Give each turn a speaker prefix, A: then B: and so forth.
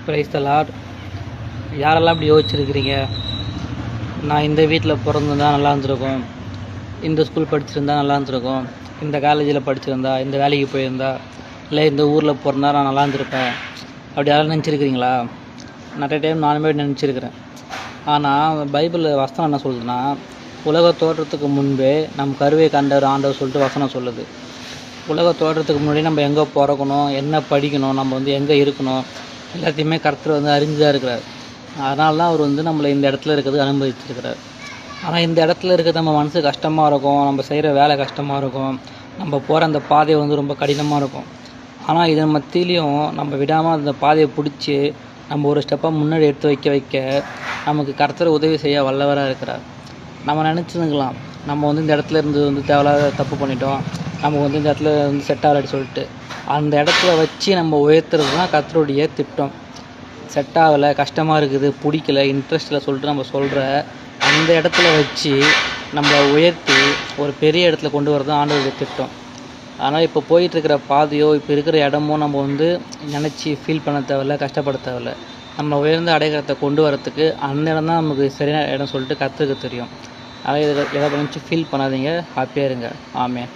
A: Praise the Lord. யாரெல்லாம் இப்படி யோசிச்சிருக்கிறீங்க, நான் இந்த வீட்டில் பிறந்திருந்தா நல்லா இருந்திருக்கும், இந்த ஸ்கூல் படிச்சிருந்தா நல்லா இருந்திருக்கும், இந்த காலேஜில் படிச்சிருந்தா, இந்த வேலைக்கு போயிருந்தா, இல்லை இந்த ஊரில் பிறந்தா நான் நல்லா இருந்திருப்பேன், அப்படி யாரும் நினச்சிருக்கிறீங்களா? நிறைய டைம் நானுமே நினச்சிருக்கிறேன். ஆனால் பைபிள் வசனம் என்ன சொல்லுதுன்னா, உலக தோற்றத்துக்கு முன்பே நம் கருவை கண்டவர் ஆண்டவர் சொல்லிட்டு வசனம் சொல்லுது. உலக தோற்றத்துக்கு முன்னாடி நம்ம எங்கே பிறக்கணும், என்ன படிக்கணும், நம்ம எங்கே இருக்கணும், எல்லாத்தையுமே கர்த்தர் அறிஞ்சு தான் இருக்கிறார். அதனால தான் அவர் நம்மளை இந்த இடத்துல இருக்கிறது அனுமதிச்சிருக்கிறார். ஆனால் இந்த இடத்துல இருக்கிறது நம்ம மனசு கஷ்டமாக இருக்கும், நம்ம செய்கிற வேலை கஷ்டமாக இருக்கும், நம்ம போகிற அந்த பாதை ரொம்ப கடினமாக இருக்கும். ஆனால் இதன் மத்தியிலையும் நம்ம விடாமல் அந்த பாதையை பிடிச்சி நம்ம ஒரு ஸ்டெப்பாக முன்னாடி எடுத்து வைக்க வைக்க நமக்கு கர்த்தர் உதவி செய்ய வல்லவராக இருக்கிறார். நம்ம நினச்சிருக்கலாம், நம்ம இந்த இடத்துல இருந்து தேவையில்லாத தப்பு பண்ணிட்டோம், நமக்கு இந்த இடத்துல செட் ஆகலன்னு சொல்லிட்டு அந்த இடத்துல வச்சு நம்ம உயர்த்துறது தான் கர்த்தருடைய திட்டம். செட் ஆகலை, கஷ்டமாக இருக்குது, பிடிக்கல, இன்ட்ரெஸ்ட்டில் சொல்லிட்டு நம்ம சொல்கிற அந்த இடத்துல வச்சு நம்மளை உயர்த்தி ஒரு பெரிய இடத்துல கொண்டு வரது தான் ஆண்டவருடைய திட்டம். அதனால் இப்போ போயிட்டுருக்கிற பாதையோ இப்போ இருக்கிற இடமோ நம்ம நினச்சி ஃபீல் பண்ண தேவையில்ல, கஷ்டப்பட தேவையில்ல. நம்ம உயர்ந்த அடையாளத்தை கொண்டு வரத்துக்கு அந்த இடம் தான் நமக்கு சரியான இடம் சொல்லிட்டு கற்றுக்க தெரியும். அதனால் எதை நினச்சி ஃபீல் பண்ணாதீங்க, ஹாப்பியாக இருங்க. ஆமென்.